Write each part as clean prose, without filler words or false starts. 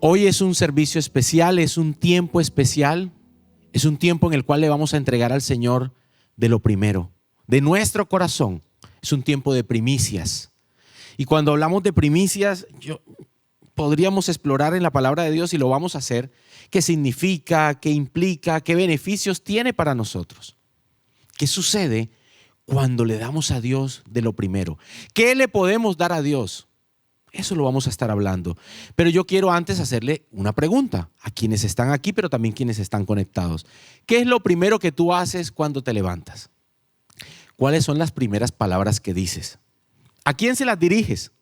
Hoy es un servicio especial, es un tiempo especial, es un tiempo en el cual le vamos a entregar al Señor de lo primero, de nuestro corazón. Es un tiempo de primicias. Y cuando hablamos de primicias, podríamos explorar en la palabra de Dios y lo vamos a hacer. ¿Qué significa? ¿Qué implica? ¿Qué beneficios tiene para nosotros? ¿Qué sucede cuando le damos a Dios de lo primero? ¿Qué le podemos dar a Dios? Eso lo vamos a estar hablando. Pero yo quiero antes hacerle una pregunta a quienes están aquí, pero también quienes están conectados. ¿Qué es lo primero que tú haces cuando te levantas? ¿Cuáles son las primeras palabras que dices? ¿A quién se las diriges?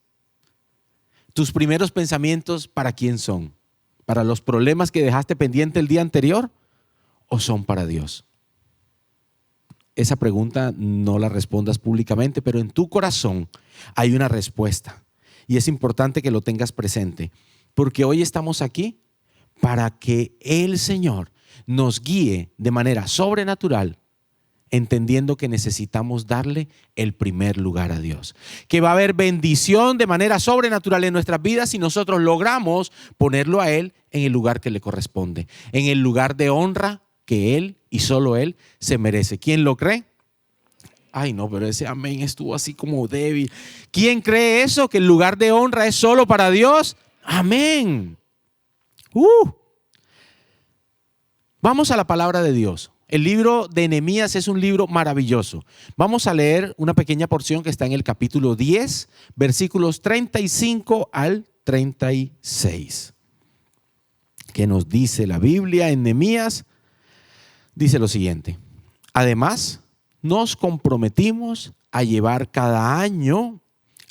¿Tus primeros pensamientos para quién son? ¿Para los problemas que dejaste pendiente el día anterior o son para Dios? Esa pregunta no la respondas públicamente, pero en tu corazón hay una respuesta. Y es importante que lo tengas presente, porque hoy estamos aquí para que el Señor nos guíe de manera sobrenatural, entendiendo que necesitamos darle el primer lugar a Dios. Que va a haber bendición de manera sobrenatural en nuestras vidas si nosotros logramos ponerlo a Él en el lugar que le corresponde, en el lugar de honra que Él y solo Él se merece. ¿Quién lo cree? Ay, no, pero ese amén estuvo así como débil. ¿Quién cree eso? Que el lugar de honra es solo para Dios. Amén. Vamos a la palabra de Dios. El libro de Nehemías es un libro maravilloso. Vamos a leer una pequeña porción que está en el capítulo 10, versículos 35 al 36. ¿Qué nos dice la Biblia en Nehemías? Dice lo siguiente: además, nos comprometimos a llevar cada año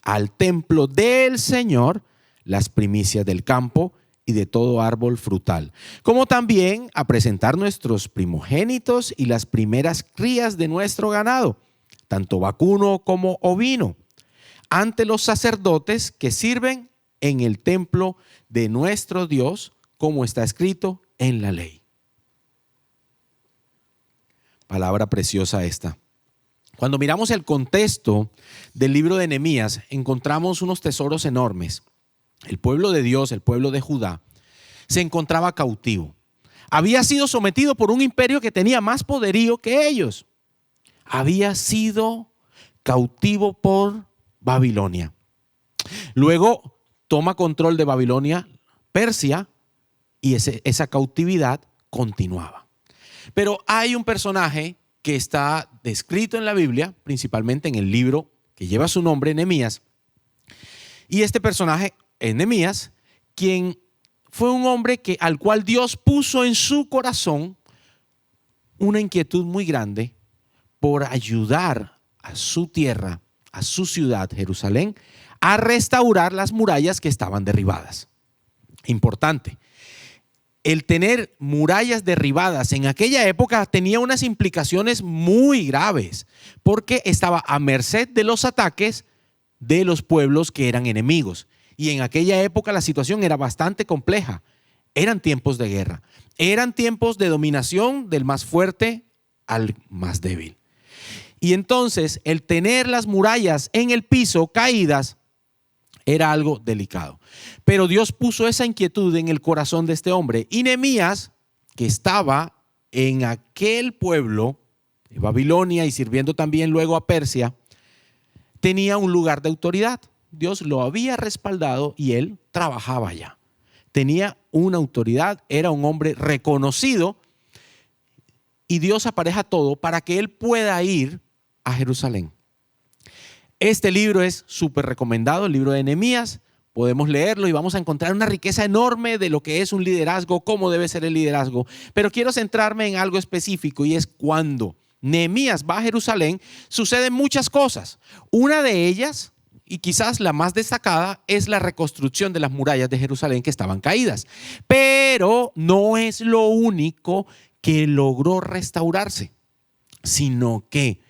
al templo del Señor las primicias del campo y de todo árbol frutal, como también a presentar nuestros primogénitos y las primeras crías de nuestro ganado, tanto vacuno como ovino, ante los sacerdotes que sirven en el templo de nuestro Dios, como está escrito en la ley. Palabra preciosa esta. Cuando miramos el contexto del libro de Nehemías, encontramos unos tesoros enormes. El pueblo de Dios, el pueblo de Judá, se encontraba cautivo. Había sido sometido por un imperio que tenía más poderío que ellos. Había sido cautivo por Babilonia. Luego toma control de Babilonia, Persia, y esa cautividad continuaba. Pero hay un personaje que está descrito en la Biblia, principalmente en el libro que lleva su nombre, Nehemías. Y este personaje es Nehemías, quien fue un hombre al cual Dios puso en su corazón una inquietud muy grande por ayudar a su tierra, a su ciudad, Jerusalén, a restaurar las murallas que estaban derribadas. Importante. El tener murallas derribadas en aquella época tenía unas implicaciones muy graves, porque estaba a merced de los ataques de los pueblos que eran enemigos. Y en aquella época la situación era bastante compleja. Eran tiempos de guerra, eran tiempos de dominación del más fuerte al más débil. Y entonces el tener las murallas en el piso caídas era algo delicado. Pero Dios puso esa inquietud en el corazón de este hombre. Y Nehemías, que estaba en aquel pueblo de Babilonia y sirviendo también luego a Persia, tenía un lugar de autoridad. Dios lo había respaldado y él trabajaba allá. Tenía una autoridad, era un hombre reconocido, y Dios apareja todo para que él pueda ir a Jerusalén. Este libro es súper recomendado, el libro de Nehemías. Podemos leerlo y vamos a encontrar una riqueza enorme de lo que es un liderazgo, cómo debe ser el liderazgo. Pero quiero centrarme en algo específico, y es cuando Nehemías va a Jerusalén, suceden muchas cosas. Una de ellas, y quizás la más destacada, es la reconstrucción de las murallas de Jerusalén que estaban caídas. Pero no es lo único que logró restaurarse, sino que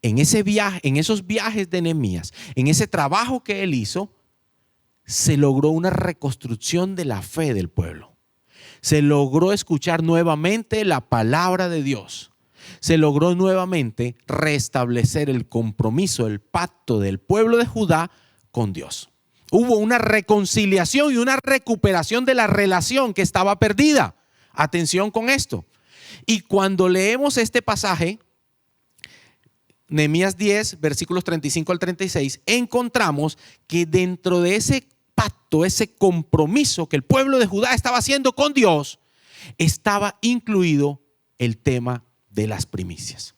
en ese viaje, en esos viajes de Nehemías, en ese trabajo que él hizo, se logró una reconstrucción de la fe del pueblo. Se logró escuchar nuevamente la palabra de Dios. Se logró nuevamente restablecer el compromiso, el pacto del pueblo de Judá con Dios. Hubo una reconciliación y una recuperación de la relación que estaba perdida. Atención con esto. Y cuando leemos este pasaje, Nehemías 10, versículos 35 al 36, encontramos que dentro de ese pacto, ese compromiso que el pueblo de Judá estaba haciendo con Dios, estaba incluido el tema de las primicias.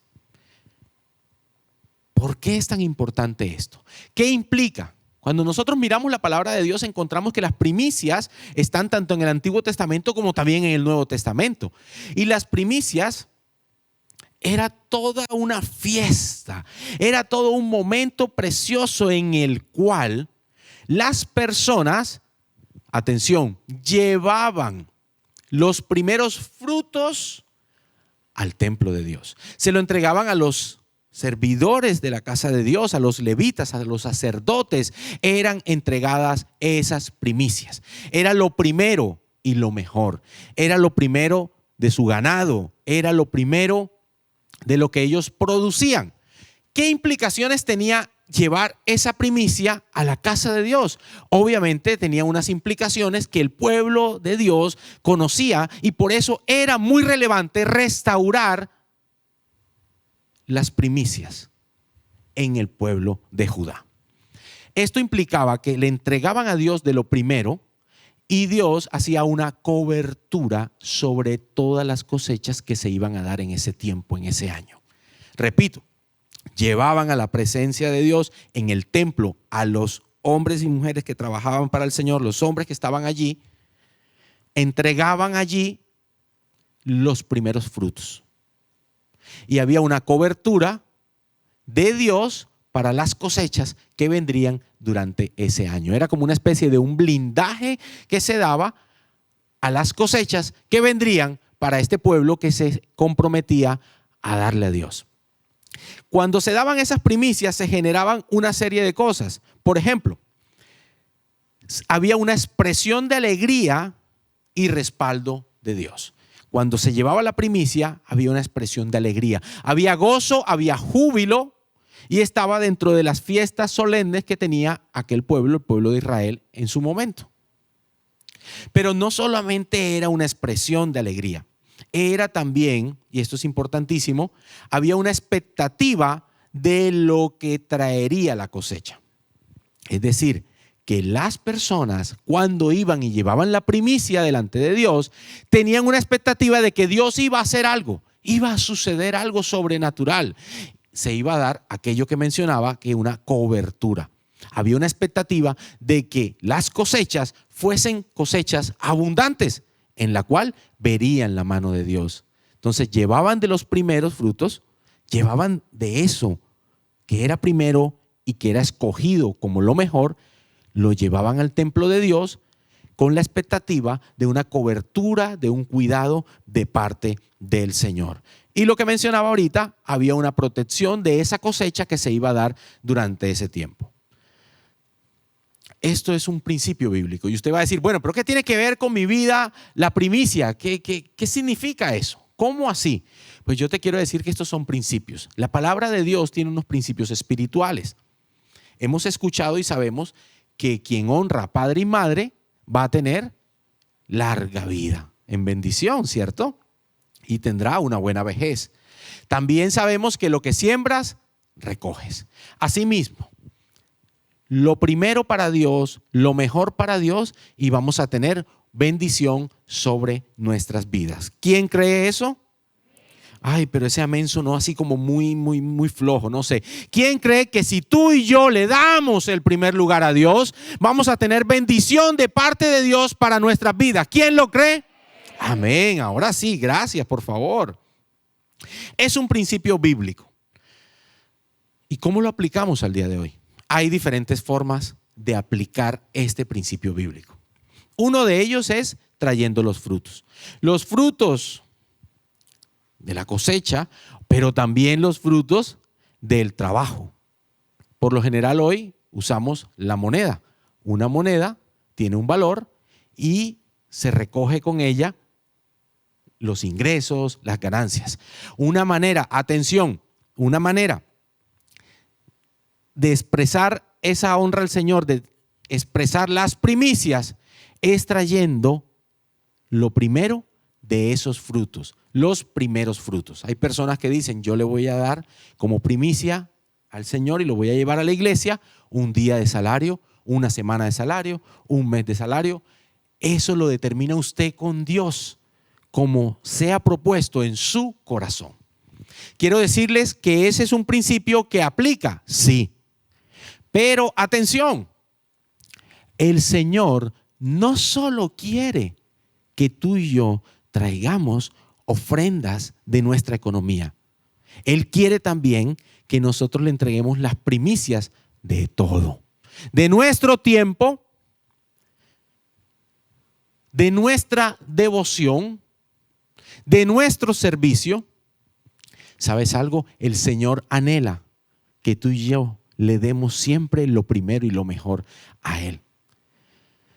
¿Por qué es tan importante esto? ¿Qué implica? Cuando nosotros miramos la palabra de Dios, encontramos que las primicias están tanto en el Antiguo Testamento como también en el Nuevo Testamento. Y las primicias era toda una fiesta, era todo un momento precioso en el cual las personas, atención, llevaban los primeros frutos al templo de Dios. Se lo entregaban a los servidores de la casa de Dios, a los levitas, a los sacerdotes, eran entregadas esas primicias. Era lo primero y lo mejor. Era lo primero de su ganado, era lo primero de lo que ellos producían. ¿Qué implicaciones tenía llevar esa primicia a la casa de Dios? Obviamente tenía unas implicaciones que el pueblo de Dios conocía y por eso era muy relevante restaurar las primicias en el pueblo de Judá. Esto implicaba que le entregaban a Dios de lo primero y Dios hacía una cobertura sobre todas las cosechas que se iban a dar en ese tiempo, en ese año. Repito, llevaban a la presencia de Dios en el templo a los hombres y mujeres que trabajaban para el Señor, los hombres que estaban allí, entregaban allí los primeros frutos. Y había una cobertura de Dios para las cosechas que vendrían durante ese año. Era como una especie de un blindaje que se daba a las cosechas que vendrían para este pueblo que se comprometía a darle a Dios. Cuando se daban esas primicias se generaban una serie de cosas. Por ejemplo, había una expresión de alegría y respaldo de Dios. Cuando se llevaba la primicia, había una expresión de alegría. Había gozo, había júbilo y estaba dentro de las fiestas solemnes que tenía aquel pueblo, el pueblo de Israel, en su momento. Pero no solamente era una expresión de alegría, era también, y esto es importantísimo, había una expectativa de lo que traería la cosecha. Es decir, que las personas cuando iban y llevaban la primicia delante de Dios, tenían una expectativa de que Dios iba a hacer algo, iba a suceder algo sobrenatural. Se iba a dar aquello que mencionaba, que una cobertura. Había una expectativa de que las cosechas fuesen cosechas abundantes, en la cual verían la mano de Dios. Entonces llevaban de los primeros frutos, llevaban de eso que era primero y que era escogido como lo mejor, lo llevaban al templo de Dios con la expectativa de una cobertura, de un cuidado de parte del Señor. Y lo que mencionaba ahorita, había una protección de esa cosecha que se iba a dar durante ese tiempo. Esto es un principio bíblico. Y usted va a decir, bueno, ¿pero qué tiene que ver con mi vida la primicia? ¿Qué significa eso? ¿Cómo así? Pues yo te quiero decir que estos son principios. La palabra de Dios tiene unos principios espirituales. Hemos escuchado y sabemos que quien honra a padre y madre va a tener larga vida en bendición, ¿cierto? Y tendrá una buena vejez. También sabemos que lo que siembras, recoges. Asimismo, lo primero para Dios, lo mejor para Dios, y vamos a tener bendición sobre nuestras vidas. ¿Quién cree eso? Ay, pero ese amén sonó así como muy flojo, no sé. ¿Quién cree que si tú y yo le damos el primer lugar a Dios, vamos a tener bendición de parte de Dios para nuestras vidas? ¿Quién lo cree? Amén. Ahora sí, gracias, por favor. Es un principio bíblico. ¿Y cómo lo aplicamos al día de hoy? Hay diferentes formas de aplicar este principio bíblico. Uno de ellos es trayendo los frutos. Los frutos de la cosecha, pero también los frutos del trabajo. Por lo general hoy usamos la moneda. Una moneda tiene un valor y se recoge con ella los ingresos, las ganancias. Una manera, atención, una manera de expresar esa honra al Señor, de expresar las primicias es trayendo lo primero de esos frutos, los primeros frutos. Hay personas que dicen, yo le voy a dar como primicia al Señor y lo voy a llevar a la iglesia un día de salario, una semana de salario, un mes de salario. Eso lo determina usted con Dios, como sea propuesto en su corazón. Quiero decirles que ese es un principio que aplica, sí. Pero atención, el Señor no solo quiere que tú y yo traigamos ofrendas de nuestra economía. Él quiere también que nosotros le entreguemos las primicias de todo. De nuestro tiempo, de nuestra devoción, de nuestro servicio. ¿Sabes algo? El Señor anhela que tú y yo le demos siempre lo primero y lo mejor a Él.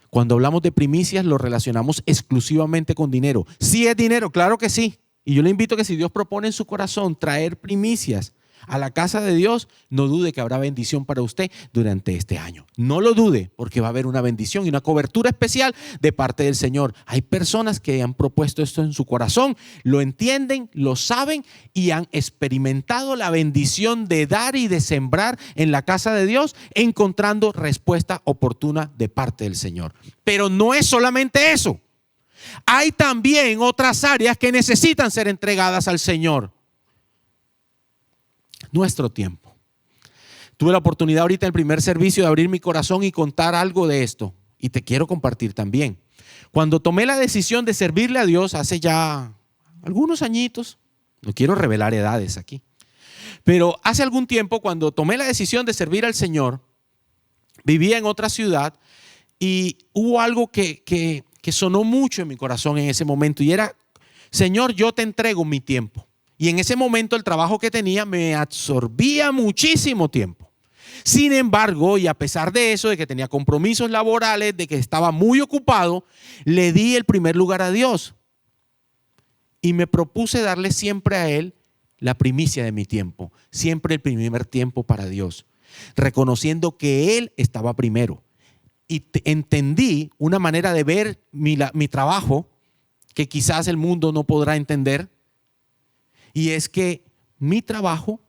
Cuando hablamos de primicias lo relacionamos exclusivamente con dinero. ¿Sí es dinero? Claro que sí. Y yo le invito a que si Dios propone en su corazón traer primicias a la casa de Dios, no dude que habrá bendición para usted durante este año. No lo dude, porque va a haber una bendición y una cobertura especial de parte del Señor. Hay personas que han propuesto esto en su corazón, lo entienden, lo saben y han experimentado la bendición de dar y de sembrar en la casa de Dios, encontrando respuesta oportuna de parte del Señor. Pero no es solamente eso. Hay también otras áreas que necesitan ser entregadas al Señor. Nuestro tiempo. Tuve la oportunidad ahorita en el primer servicio de abrir mi corazón y contar algo de esto. Y te quiero compartir también. Cuando tomé la decisión de servirle a Dios hace ya algunos añitos, no quiero revelar edades aquí, pero hace algún tiempo cuando tomé la decisión de servir al Señor, vivía en otra ciudad y hubo algo que sonó mucho en mi corazón en ese momento y era, Señor, yo te entrego mi tiempo. Y en ese momento el trabajo que tenía me absorbía muchísimo tiempo. Sin embargo, y a pesar de eso, de que tenía compromisos laborales, de que estaba muy ocupado, le di el primer lugar a Dios. Y me propuse darle siempre a Él la primicia de mi tiempo, siempre el primer tiempo para Dios, reconociendo que Él estaba primero. Y entendí una manera de ver mi trabajo que quizás el mundo no podrá entender. Y es que mi trabajo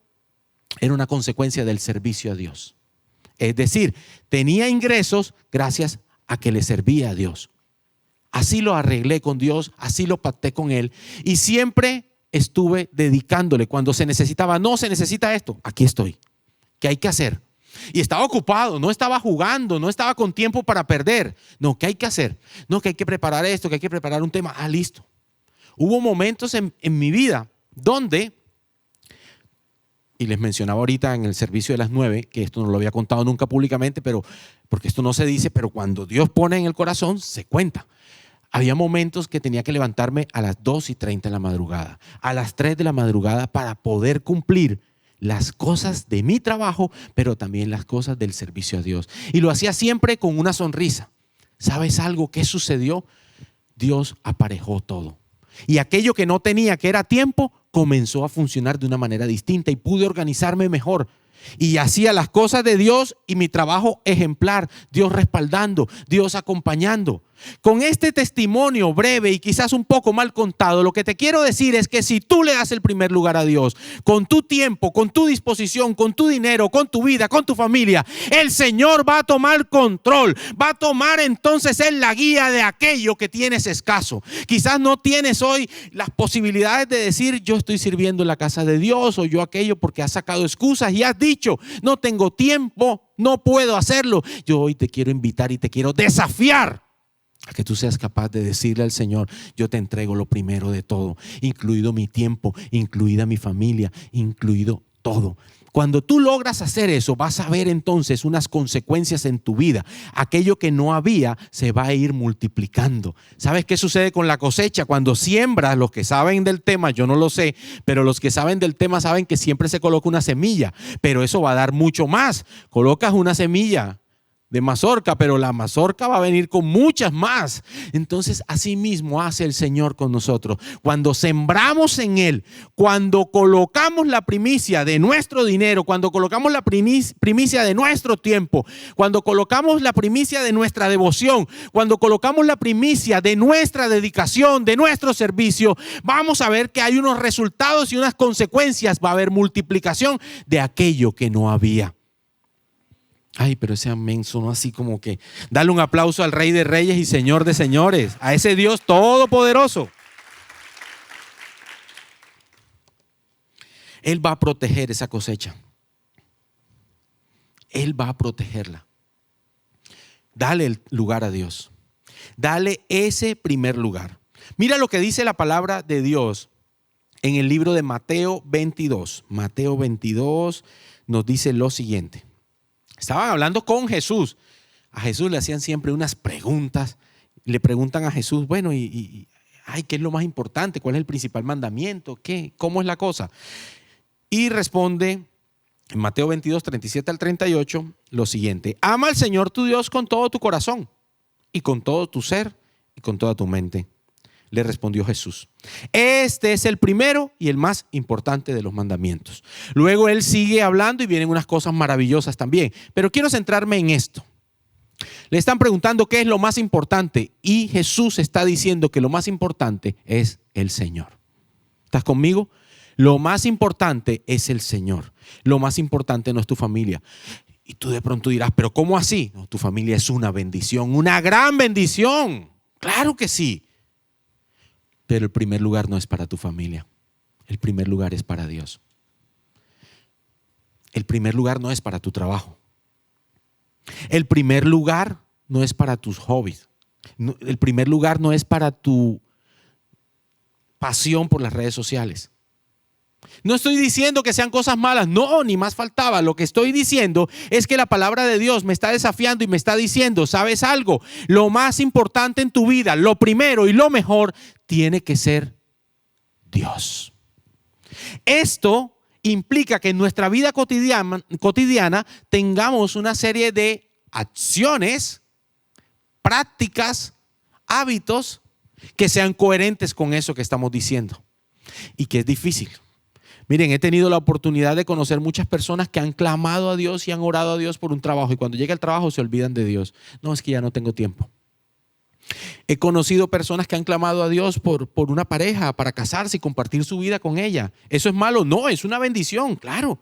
era una consecuencia del servicio a Dios. Es decir, tenía ingresos gracias a que le servía a Dios. Así lo arreglé con Dios, así lo pacté con Él. Y siempre estuve dedicándole cuando se necesitaba. No se necesita esto, aquí estoy. ¿Qué hay que hacer? Y estaba ocupado, no estaba jugando, no estaba con tiempo para perder. No, ¿qué hay que hacer? No, que hay que preparar esto, que hay que preparar un tema. Ah, listo. Hubo momentos en mi vida donde, y les mencionaba ahorita en el servicio de las 9, que esto no lo había contado nunca públicamente, pero porque esto no se dice, pero cuando Dios pone en el corazón, se cuenta. Había momentos que tenía que levantarme a las 2:30 de la madrugada, a las 3 de la madrugada para poder cumplir las cosas de mi trabajo, pero también las cosas del servicio a Dios. Y lo hacía siempre con una sonrisa. ¿Sabes algo? ¿Qué sucedió? Dios aparejó todo. Y aquello que no tenía, que era tiempo, comenzó a funcionar de una manera distinta y pude organizarme mejor. Y hacía las cosas de Dios y mi trabajo ejemplar, Dios respaldando, Dios acompañando. Con este testimonio breve y quizás un poco mal contado, lo que te quiero decir es que si tú le das el primer lugar a Dios, con tu tiempo, con tu disposición, con tu dinero, con tu vida, con tu familia, el Señor va a tomar control, va a tomar entonces Él la guía de aquello que tienes escaso. Quizás no tienes hoy las posibilidades de decir yo estoy sirviendo en la casa de Dios o yo aquello porque has sacado excusas y has dicho no tengo tiempo, no puedo hacerlo. Yo hoy te quiero invitar y te quiero desafiar a que tú seas capaz de decirle al Señor, yo te entrego lo primero de todo, incluido mi tiempo, incluida mi familia, incluido todo. Cuando tú logras hacer eso, vas a ver entonces unas consecuencias en tu vida. Aquello que no había se va a ir multiplicando. ¿Sabes qué sucede con la cosecha? Cuando siembras, los que saben del tema, yo no lo sé, pero los que saben del tema saben que siempre se coloca una semilla, pero eso va a dar mucho más. Colocas una semilla de mazorca, pero la mazorca va a venir con muchas más. Entonces, así mismo hace el Señor con nosotros. Cuando sembramos en Él, cuando colocamos la primicia de nuestro dinero, cuando colocamos la primicia de nuestro tiempo, cuando colocamos la primicia de nuestra devoción, cuando colocamos la primicia de nuestra dedicación, de nuestro servicio, vamos a ver que hay unos resultados y unas consecuencias. Va a haber multiplicación de aquello que no había. Ay, pero ese amén sonó así como que dale un aplauso al Rey de Reyes y Señor de Señores, a ese Dios todopoderoso. Él va a proteger esa cosecha. Él va a protegerla. Dale el lugar a Dios. Dale ese primer lugar. Mira lo que dice la palabra de Dios en el libro de Mateo 22. Mateo 22 nos dice lo siguiente. Estaban hablando con Jesús. A Jesús le hacían siempre unas preguntas. Le preguntan a Jesús, bueno, ¿qué es lo más importante? ¿Cuál es el principal mandamiento? ¿Cómo es la cosa? Y responde en Mateo 22, 37 al 38 lo siguiente. Ama al Señor tu Dios con todo tu corazón y con todo tu ser y con toda tu mente. Le respondió Jesús. Este es el primero y el más importante de los mandamientos. Luego él sigue hablando y vienen unas cosas maravillosas también. Pero quiero centrarme en esto. Le están preguntando qué es lo más importante y Jesús está diciendo que lo más importante es el Señor. ¿Estás conmigo? Lo más importante es el Señor. Lo más importante no es tu familia. Y tú de pronto dirás, ¿pero cómo así? No, tu familia es una bendición, una gran bendición. Claro que sí. Pero el primer lugar no es para tu familia. El primer lugar es para Dios. El primer lugar no es para tu trabajo. El primer lugar no es para tus hobbies. El primer lugar no es para tu pasión por las redes sociales. No estoy diciendo que sean cosas malas, no, ni más faltaba. Lo que estoy diciendo es que la palabra de Dios me está desafiando y me está diciendo, ¿sabes algo? Lo más importante en tu vida, lo primero y lo mejor, tiene que ser Dios. Esto implica que en nuestra vida cotidiana tengamos una serie de acciones, prácticas, hábitos que sean coherentes con eso que estamos diciendo y que es difícil. Miren, he tenido la oportunidad de conocer muchas personas que han clamado a Dios y han orado a Dios por un trabajo y cuando llega el trabajo se olvidan de Dios. No, es que ya no tengo tiempo. He conocido personas que han clamado a Dios por una pareja para casarse y compartir su vida con ella. ¿Eso es malo? No, es una bendición, claro.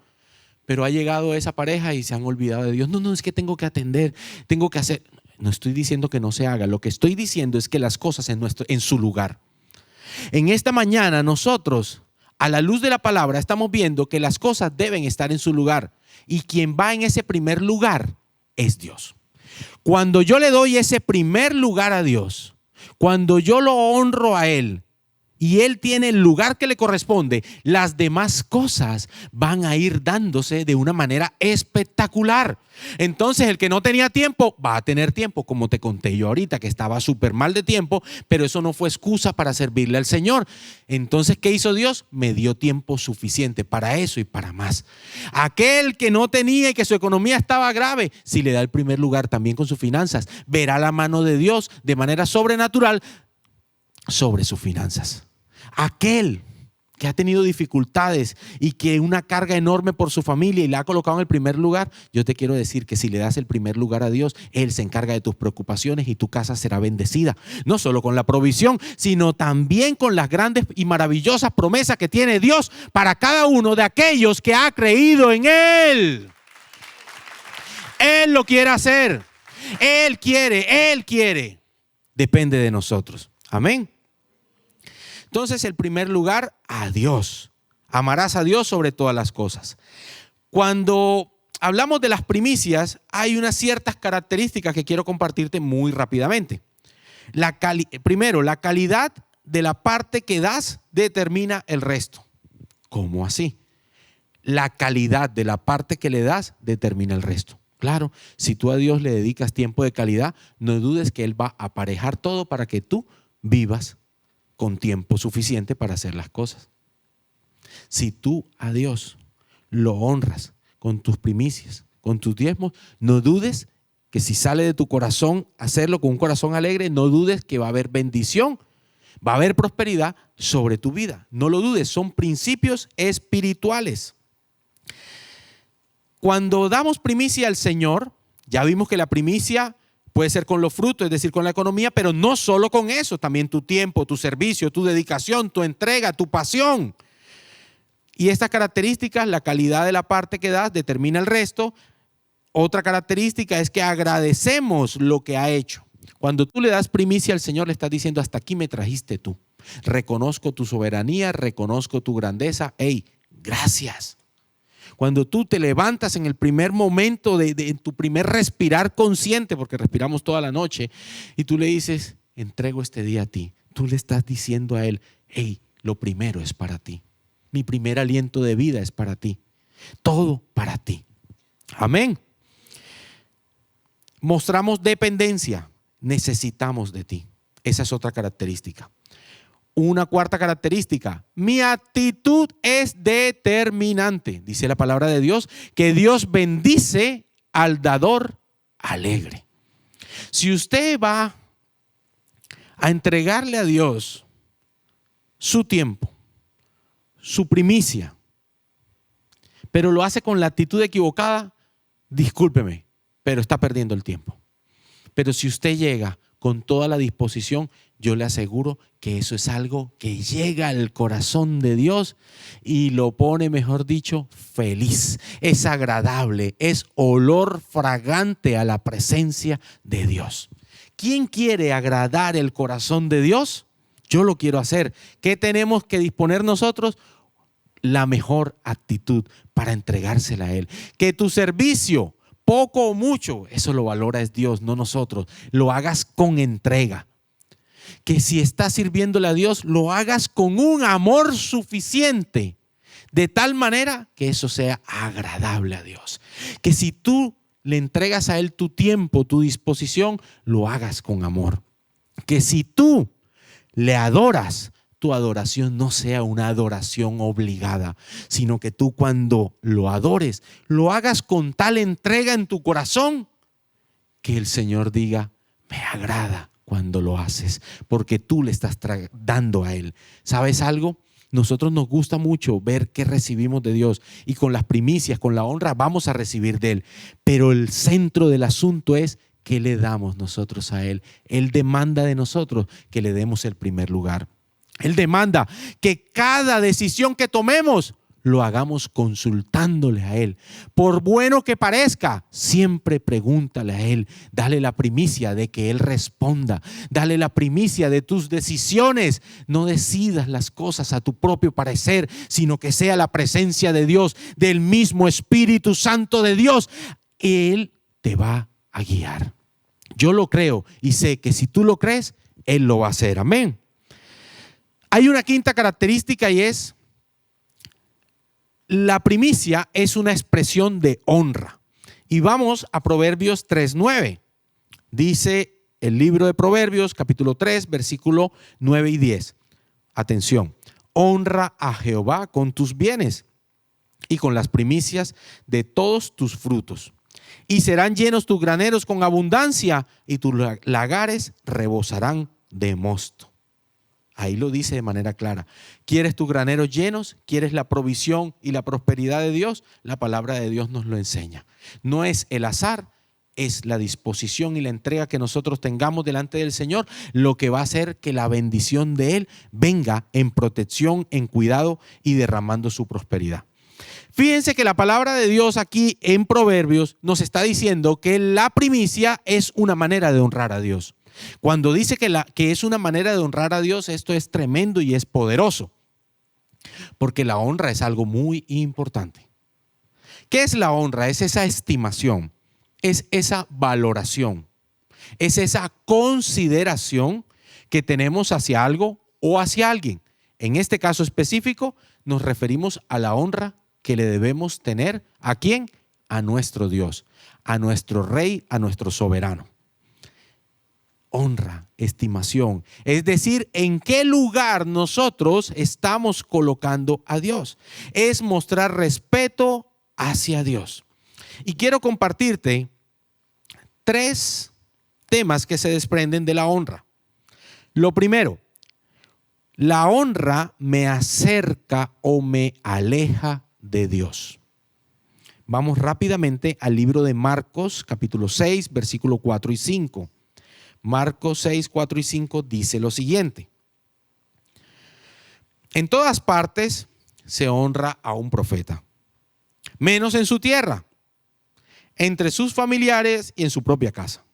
Pero ha llegado esa pareja y se han olvidado de Dios. No, es que tengo que atender, tengo que hacer. No estoy diciendo que no se haga. Lo que estoy diciendo es que las cosas en su lugar. En esta mañana nosotros, a la luz de la palabra, estamos viendo que las cosas deben estar en su lugar. Y quien va en ese primer lugar es Dios. Cuando yo le doy ese primer lugar a Dios, cuando yo lo honro a Él y Él tiene el lugar que le corresponde, las demás cosas van a ir dándose de una manera espectacular. Entonces el que no tenía tiempo va a tener tiempo, como te conté yo ahorita, que estaba súper mal de tiempo, pero eso no fue excusa para servirle al Señor. Entonces, ¿qué hizo Dios? Me dio tiempo suficiente para eso y para más. Aquel que no tenía y que su economía estaba grave, si le da el primer lugar también con sus finanzas, verá la mano de Dios de manera sobrenatural sobre sus finanzas. Aquel que ha tenido dificultades y que una carga enorme por su familia y la ha colocado en el primer lugar, yo te quiero decir que si le das el primer lugar a Dios, Él se encarga de tus preocupaciones y tu casa será bendecida. No solo con la provisión, sino también con las grandes y maravillosas promesas que tiene Dios para cada uno de aquellos que ha creído en Él. Él lo quiere hacer. Él quiere. Depende de nosotros. Amén. Entonces, el primer lugar, a Dios. Amarás a Dios sobre todas las cosas. Cuando hablamos de las primicias, hay unas ciertas características que quiero compartirte muy rápidamente. Primero, la calidad de la parte que das determina el resto. ¿Cómo así? La calidad de la parte que le das determina el resto. Claro, si tú a Dios le dedicas tiempo de calidad, no dudes que Él va a aparejar todo para que tú vivas con tiempo suficiente para hacer las cosas. Si tú a Dios lo honras con tus primicias, con tus diezmos, no dudes que si sale de tu corazón hacerlo con un corazón alegre, no dudes que va a haber bendición, va a haber prosperidad sobre tu vida. No lo dudes, son principios espirituales. Cuando damos primicia al Señor, ya vimos que la primicia puede ser con los frutos, es decir, con la economía, pero no solo con eso, también tu tiempo, tu servicio, tu dedicación, tu entrega, tu pasión. Y estas características, la calidad de la parte que das determina el resto. Otra característica es que agradecemos lo que ha hecho. Cuando tú le das primicia al Señor, le estás diciendo, hasta aquí me trajiste tú. Reconozco tu soberanía, reconozco tu grandeza. Hey, gracias. Cuando tú te levantas en el primer momento de tu primer respirar consciente, porque respiramos toda la noche, y tú le dices, entrego este día a ti. Tú le estás diciendo a Él, hey, lo primero es para ti. Mi primer aliento de vida es para ti. Todo para ti. Amén. Mostramos dependencia. Necesitamos de ti. Esa es otra característica. Una cuarta característica, mi actitud es determinante. Dice la palabra de Dios que Dios bendice al dador alegre. Si usted va a entregarle a Dios su tiempo, su primicia, pero lo hace con la actitud equivocada, discúlpeme, pero está perdiendo el tiempo. Pero si usted llega con toda la disposición, yo le aseguro que eso es algo que llega al corazón de Dios y lo pone, mejor dicho, feliz. Es agradable, es olor fragante a la presencia de Dios. ¿Quién quiere agradar el corazón de Dios? Yo lo quiero hacer. ¿Qué tenemos que disponer nosotros? La mejor actitud para entregársela a Él. Que tu servicio, poco o mucho, eso lo valora es Dios, no nosotros. Lo hagas con entrega. Que si estás sirviéndole a Dios, lo hagas con un amor suficiente, de tal manera que eso sea agradable a Dios. Que si tú le entregas a Él tu tiempo, tu disposición, lo hagas con amor. Que si tú le adoras, tu adoración no sea una adoración obligada, sino que tú cuando lo adores, lo hagas con tal entrega en tu corazón que el Señor diga, me agrada cuando lo haces, porque tú le estás dando a Él. ¿Sabes algo? Nosotros nos gusta mucho ver qué recibimos de Dios y con las primicias, con la honra, vamos a recibir de Él. Pero el centro del asunto es qué le damos nosotros a Él. Él demanda de nosotros que le demos el primer lugar. Él demanda que cada decisión que tomemos lo hagamos consultándole a Él. Por bueno que parezca, siempre pregúntale a Él. Dale la primicia de que Él responda. Dale la primicia de tus decisiones. No decidas las cosas a tu propio parecer, sino que sea la presencia de Dios, del mismo Espíritu Santo de Dios. Él te va a guiar. Yo lo creo y sé que si tú lo crees, Él lo va a hacer. Amén. Hay una quinta característica y es la primicia es una expresión de honra. Y vamos a Proverbios 3:9. Dice el libro de Proverbios, capítulo 3, versículo 9 y 10. Atención, honra a Jehová con tus bienes y con las primicias de todos tus frutos. Y serán llenos tus graneros con abundancia y tus lagares rebosarán de mosto. Ahí lo dice de manera clara. ¿Quieres tus graneros llenos? ¿Quieres la provisión y la prosperidad de Dios? La palabra de Dios nos lo enseña. No es el azar, es la disposición y la entrega que nosotros tengamos delante del Señor lo que va a hacer que la bendición de Él venga en protección, en cuidado y derramando su prosperidad. Fíjense que la palabra de Dios aquí en Proverbios nos está diciendo que la primicia es una manera de honrar a Dios. Cuando dice que es una manera de honrar a Dios, esto es tremendo y es poderoso. Porque la honra es algo muy importante. ¿Qué es la honra? Es esa estimación, es esa valoración, es esa consideración que tenemos hacia algo o hacia alguien. En este caso específico nos referimos a la honra que le debemos tener. ¿A quién? A nuestro Dios, a nuestro Rey, a nuestro soberano. Honra, estimación, es decir, en qué lugar nosotros estamos colocando a Dios. Es mostrar respeto hacia Dios. Y quiero compartirte 3 temas que se desprenden de la honra. Lo primero, la honra me acerca o me aleja de Dios. Vamos rápidamente al libro de Marcos, capítulo 6, versículo 4 y 5. Marcos 6, 4 y 5 dice lo siguiente: en todas partes se honra a un profeta, menos en su tierra, entre sus familiares y en su propia casa.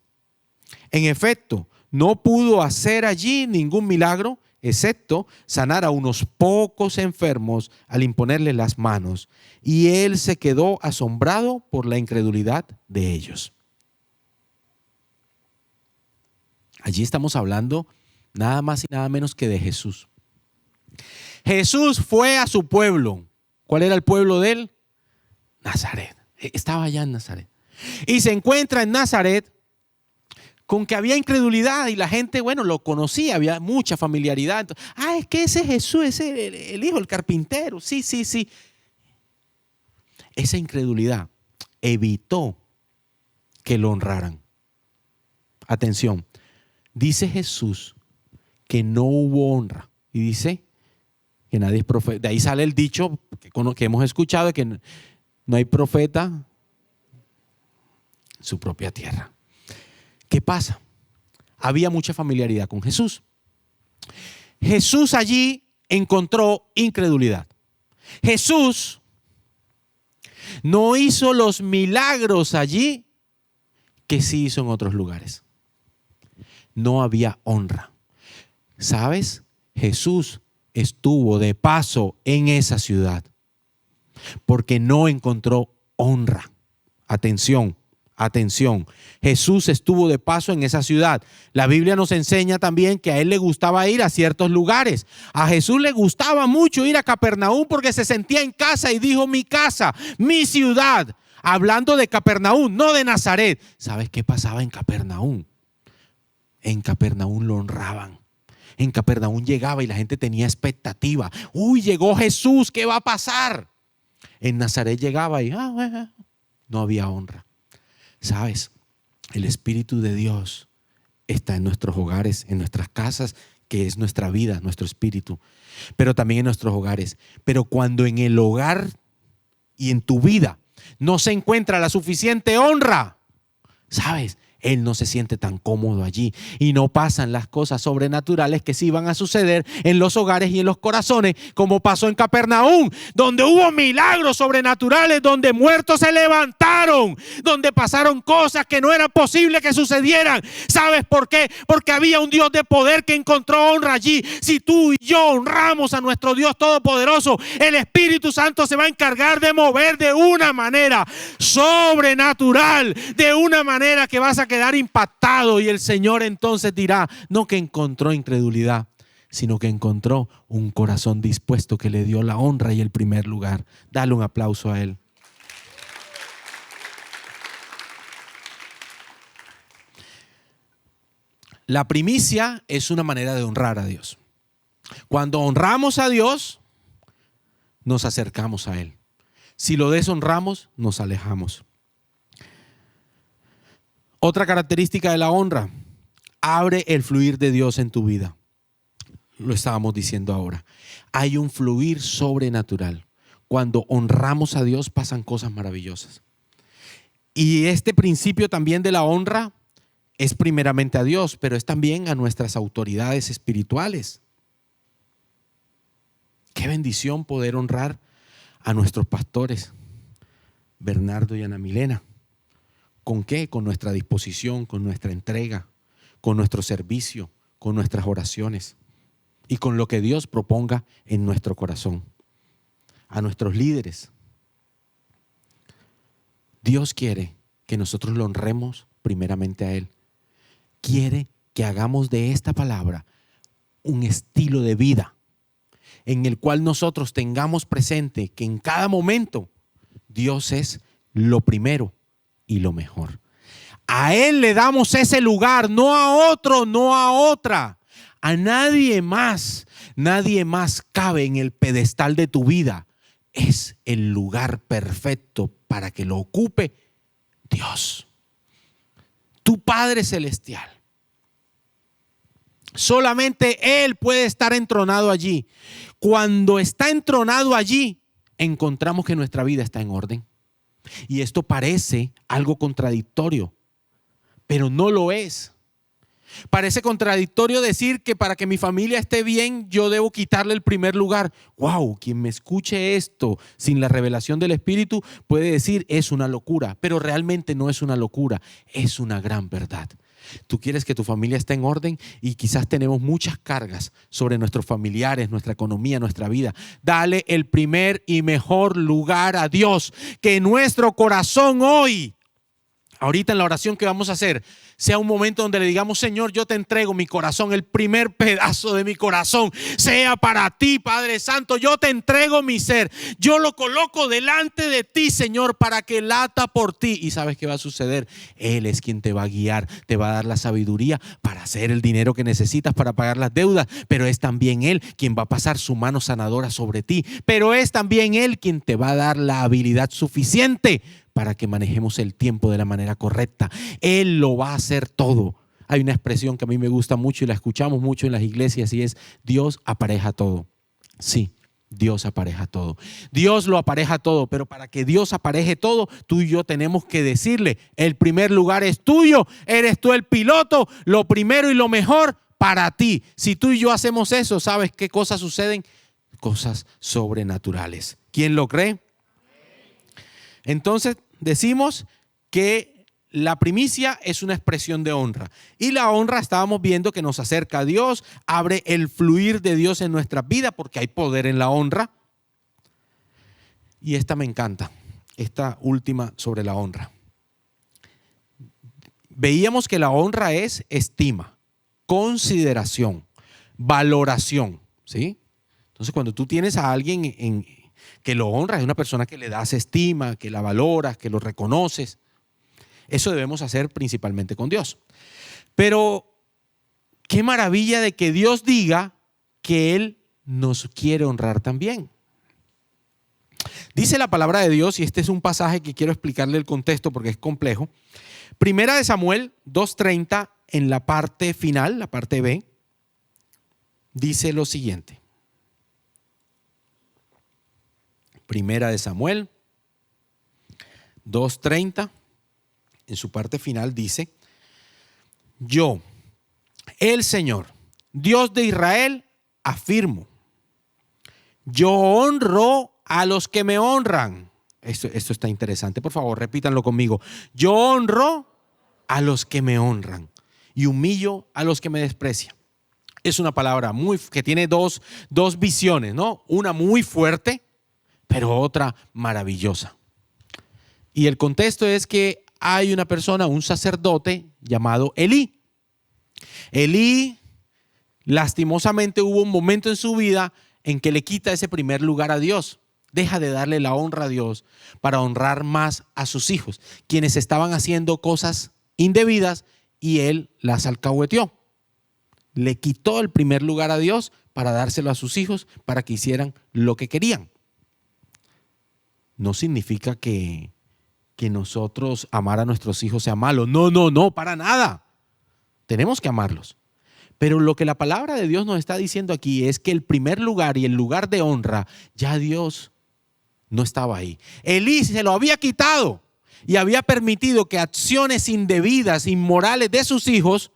En efecto, no pudo hacer allí ningún milagro, excepto sanar a unos pocos enfermos al imponerle las manos, y él se quedó asombrado por la incredulidad de ellos. Allí estamos hablando nada más y nada menos que de Jesús. Jesús fue a su pueblo. ¿Cuál era el pueblo de él? Nazaret. Estaba allá en Nazaret. Y se encuentra en Nazaret con que había incredulidad y la gente, bueno, lo conocía, había mucha familiaridad. Entonces, es que ese es Jesús, ese es el hijo del carpintero. Sí. Esa incredulidad evitó que lo honraran. Atención, dice Jesús que no hubo honra y dice que nadie es profeta. De ahí sale el dicho que hemos escuchado de que no hay profeta en su propia tierra. ¿Qué pasa? Había mucha familiaridad con Jesús. Jesús allí encontró incredulidad. Jesús no hizo los milagros allí que sí hizo en otros lugares. No había honra. ¿Sabes? Jesús estuvo de paso en esa ciudad porque no encontró honra. Atención. Jesús estuvo de paso en esa ciudad. La Biblia nos enseña también que a él le gustaba ir a ciertos lugares. A Jesús le gustaba mucho ir a Capernaum porque se sentía en casa y dijo: mi casa, mi ciudad. Hablando de Capernaum, no de Nazaret. ¿Sabes qué pasaba en Capernaum? En Capernaum lo honraban. En Capernaum llegaba y la gente tenía expectativa. Uy, llegó Jesús, ¿qué va a pasar? En Nazaret llegaba y no había honra. ¿Sabes? El Espíritu de Dios está en nuestros hogares, en nuestras casas, que es nuestra vida, nuestro espíritu, pero también en nuestros hogares. Pero cuando en el hogar y en tu vida no se encuentra la suficiente honra, ¿sabes? Él no se siente tan cómodo allí y no pasan las cosas sobrenaturales que sí van a suceder en los hogares y en los corazones, como pasó en Capernaum, donde hubo milagros sobrenaturales, donde muertos se levantaron, donde pasaron cosas que no era posible que sucedieran. ¿Sabes por qué? Porque había un Dios de poder que encontró honra allí. Si tú y yo honramos a nuestro Dios Todopoderoso, el Espíritu Santo se va a encargar de mover de una manera sobrenatural, de una manera que vas a quedar impactado, y el Señor entonces dirá, no que encontró incredulidad, sino que encontró un corazón dispuesto que le dio la honra y el primer lugar. Dale un aplauso a Él. La primicia es una manera de honrar a Dios. Cuando honramos a Dios, nos acercamos a Él. Si lo deshonramos, nos alejamos. Otra característica de la honra: abre el fluir de Dios en tu vida. Lo estábamos diciendo ahora. Hay un fluir sobrenatural. Cuando honramos a Dios pasan cosas maravillosas. Y este principio también de la honra es primeramente a Dios, pero es también a nuestras autoridades espirituales. Qué bendición poder honrar a nuestros pastores, Bernardo y Ana Milena. ¿Con qué? Con nuestra disposición, con nuestra entrega, con nuestro servicio, con nuestras oraciones y con lo que Dios proponga en nuestro corazón. A nuestros líderes. Dios quiere que nosotros lo honremos primeramente a Él. Quiere que hagamos de esta palabra un estilo de vida en el cual nosotros tengamos presente que en cada momento Dios es lo primero y lo mejor. A Él le damos ese lugar, no a otro, no a otra. A nadie más cabe en el pedestal de tu vida. Es el lugar perfecto para que lo ocupe Dios. tu Padre Celestial. Solamente Él puede estar entronado allí. Cuando está entronado allí, encontramos que nuestra vida está en orden. Y esto parece algo contradictorio, pero no lo es. Parece contradictorio decir que para que mi familia esté bien, yo debo quitarle el primer lugar. Wow, quien me escuche esto sin la revelación del Espíritu puede decir es una locura, pero realmente no es una locura, es una gran verdad. Tú quieres que tu familia esté en orden y quizás tenemos muchas cargas sobre nuestros familiares, nuestra economía, nuestra vida. Dale el primer y mejor lugar a Dios. Que nuestro corazón hoy, ahorita en la oración que vamos a hacer, sea un momento donde le digamos: Señor, yo te entrego mi corazón, el primer pedazo de mi corazón, sea para ti, Padre Santo. Yo te entrego mi ser, yo lo coloco delante de ti, Señor, para que lata por ti. ¿Y sabes qué va a suceder? Él es quien te va a guiar, te va a dar la sabiduría para hacer el dinero que necesitas para pagar las deudas, pero es también Él quien va a pasar su mano sanadora sobre ti, pero es también Él quien te va a dar la habilidad suficiente para que manejemos el tiempo de la manera correcta. Él lo va a hacer todo. Hay una expresión que a mí me gusta mucho y la escuchamos mucho en las iglesias y es: Dios apareja todo. Sí, Dios apareja todo. Dios lo apareja todo, pero para que Dios apareje todo, tú y yo tenemos que decirle: el primer lugar es tuyo, eres tú el piloto, lo primero y lo mejor para ti. Si tú y yo hacemos eso, ¿sabes qué cosas suceden? Cosas sobrenaturales. ¿Quién lo cree? Entonces decimos que la primicia es una expresión de honra. Y la honra, estábamos viendo, que nos acerca a Dios, abre el fluir de Dios en nuestra vida porque hay poder en la honra. Y esta me encanta, esta última sobre la honra. Veíamos que la honra es estima, consideración, valoración, ¿sí? Entonces, cuando tú tienes a alguien que lo honras, es una persona que le das estima, que la valoras, que lo reconoces. Eso debemos hacer principalmente con Dios. Pero qué maravilla de que Dios diga que Él nos quiere honrar también. Dice la palabra de Dios, y este es un pasaje que quiero explicarle el contexto porque es complejo. Primera de Samuel 2:30, en la parte final, la parte B, dice lo siguiente. Primera de Samuel 2:30, en su parte final dice: yo, el Señor, Dios de Israel, afirmo, yo honro a los que me honran. Esto está interesante, por favor, repítanlo conmigo. Yo honro a los que me honran y humillo a los que me desprecian. Es una palabra que tiene dos visiones, ¿no? Una muy fuerte, pero otra maravillosa. Y el contexto es que hay una persona, un sacerdote llamado Elí. Elí, lastimosamente, hubo un momento en su vida en que le quita ese primer lugar a Dios. Deja de darle la honra a Dios para honrar más a sus hijos, quienes estaban haciendo cosas indebidas y él las alcahueteó. Le quitó el primer lugar a Dios para dárselo a sus hijos para que hicieran lo que querían. No significa que nosotros amar a nuestros hijos sea malo. No, para nada. Tenemos que amarlos. Pero lo que la palabra de Dios nos está diciendo aquí es que el primer lugar y el lugar de honra, ya Dios no estaba ahí. Elí se lo había quitado y había permitido que acciones indebidas, inmorales de sus hijos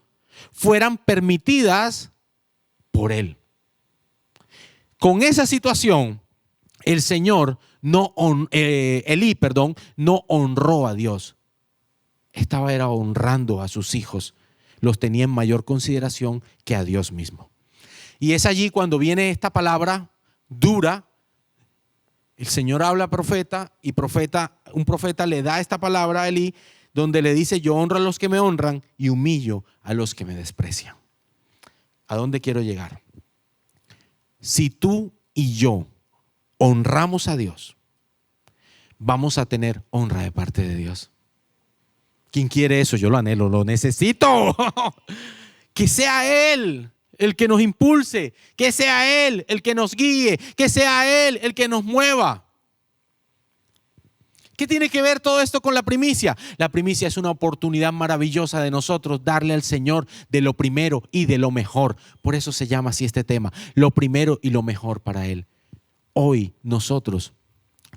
fueran permitidas por él. Con esa situación, el Señor Elí no honró a Dios. Era honrando a sus hijos. Los tenía en mayor consideración que a Dios mismo. Y es allí cuando viene esta palabra dura. El Señor habla profeta y un profeta le da esta palabra a Elí, donde le dice: yo honro a los que me honran y humillo a los que me desprecian. ¿A dónde quiero llegar? Si tú y yo honramos a Dios, vamos a tener honra de parte de Dios. ¿Quién quiere eso? Yo lo anhelo, lo necesito. Que sea Él el que nos impulse, que sea Él el que nos guíe, que sea Él el que nos mueva. ¿Qué tiene que ver todo esto con la primicia? La primicia es una oportunidad maravillosa de nosotros darle al Señor de lo primero y de lo mejor. Por eso se llama así este tema, lo primero y lo mejor para Él. Hoy nosotros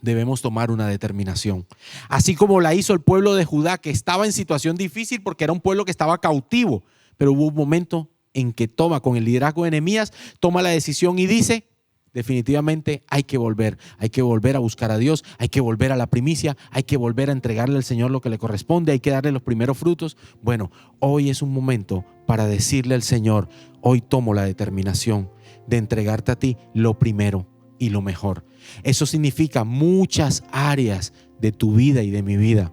debemos tomar una determinación. Así como la hizo el pueblo de Judá, que estaba en situación difícil porque era un pueblo que estaba cautivo. Pero hubo un momento en que con el liderazgo de Nehemías, toma la decisión y dice: definitivamente hay que volver a buscar a Dios, hay que volver a la primicia, hay que volver a entregarle al Señor lo que le corresponde, hay que darle los primeros frutos. Bueno, hoy es un momento para decirle al Señor: hoy tomo la determinación de entregarte a ti lo primero y lo mejor. Eso significa muchas áreas de tu vida y de mi vida.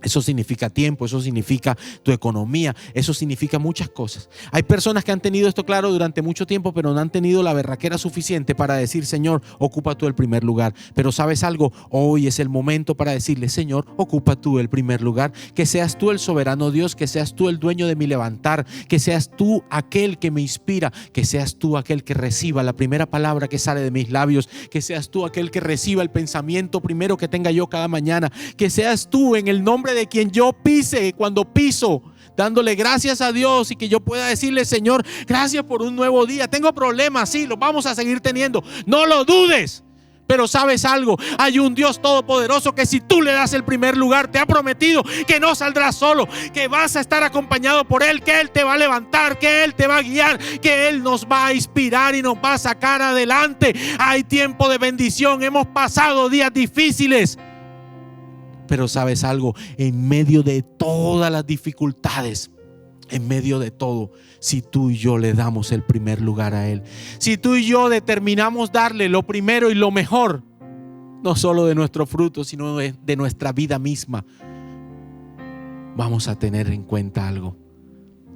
Eso significa tiempo, eso significa tu economía, eso significa muchas cosas. Hay personas que han tenido esto claro durante mucho tiempo, pero no han tenido la berraquera suficiente para decir: Señor, ocupa tú el primer lugar. Pero ¿sabes algo? Hoy es el momento para decirle: Señor, ocupa tú el primer lugar. Que seas tú el soberano Dios, que seas tú el dueño de mi levantar, que seas tú aquel que me inspira, que seas tú aquel que reciba la primera palabra que sale de mis labios, que seas tú aquel que reciba el pensamiento primero que tenga yo cada mañana, que seas tú en el nombre de quien yo pise cuando piso, dándole gracias a Dios, y que yo pueda decirle: Señor, gracias por un nuevo día. Tengo problemas, sí, los vamos a seguir teniendo, no lo dudes. Pero ¿sabes algo? Hay un Dios todopoderoso que si tú le das el primer lugar, te ha prometido que no saldrás solo, que vas a estar acompañado por Él, que Él te va a levantar, que Él te va a guiar, que Él nos va a inspirar y nos va a sacar adelante. Hay tiempo de bendición, hemos pasado días difíciles. Pero ¿sabes algo? En medio de todas las dificultades, en medio de todo, si tú y yo le damos el primer lugar a Él, si tú y yo determinamos darle lo primero y lo mejor, no solo de nuestro fruto, sino de nuestra vida misma, vamos a tener en cuenta algo: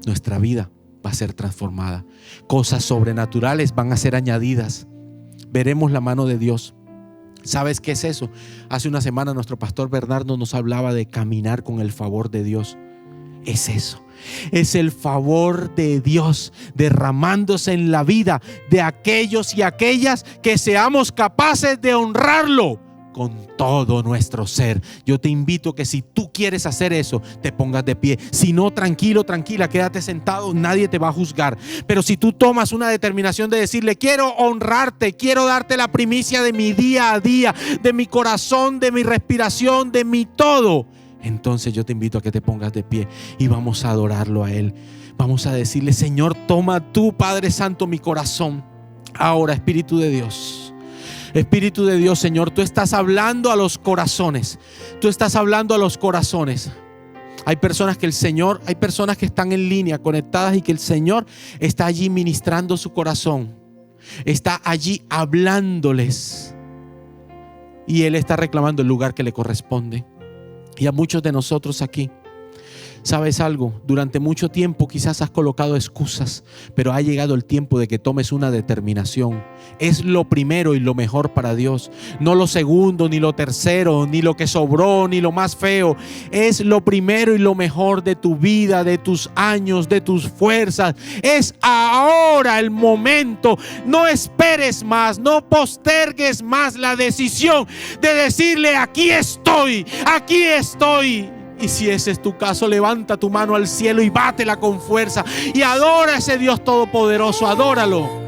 nuestra vida va a ser transformada, cosas sobrenaturales van a ser añadidas, veremos la mano de Dios. ¿Sabes qué es eso? Hace una semana nuestro pastor Bernardo nos hablaba de caminar con el favor de Dios. Es eso, es el favor de Dios derramándose en la vida de aquellos y aquellas que seamos capaces de honrarlo con todo nuestro ser. Yo te invito que si tú quieres hacer eso, te pongas de pie. Si no, tranquilo, tranquila, quédate sentado, nadie te va a juzgar. Pero si tú tomas una determinación de decirle: quiero honrarte, quiero darte la primicia de mi día a día, de mi corazón, de mi respiración, de mi todo, entonces yo te invito a que te pongas de pie y vamos a adorarlo a Él. Vamos a decirle: Señor, toma tú, Padre Santo, mi corazón. Ahora, Espíritu de Dios, Espíritu de Dios, Señor, tú estás hablando a los corazones. Tú estás hablando a los corazones. Hay personas que hay personas que están en línea conectadas y que el Señor está allí ministrando su corazón. Está allí hablándoles. Y Él está reclamando el lugar que le corresponde. Y a muchos de nosotros aquí, ¿sabes algo? Durante mucho tiempo quizás has colocado excusas, pero ha llegado el tiempo de que tomes una determinación. Es lo primero y lo mejor para Dios. No lo segundo, ni lo tercero, ni lo que sobró, ni lo más feo. Es lo primero y lo mejor de tu vida, de tus años, de tus fuerzas. Es ahora el momento. No esperes más, no postergues más la decisión de decirle: aquí estoy, aquí estoy. Y si ese es tu caso, levanta tu mano al cielo y bátela con fuerza y adora a ese Dios todopoderoso, adóralo.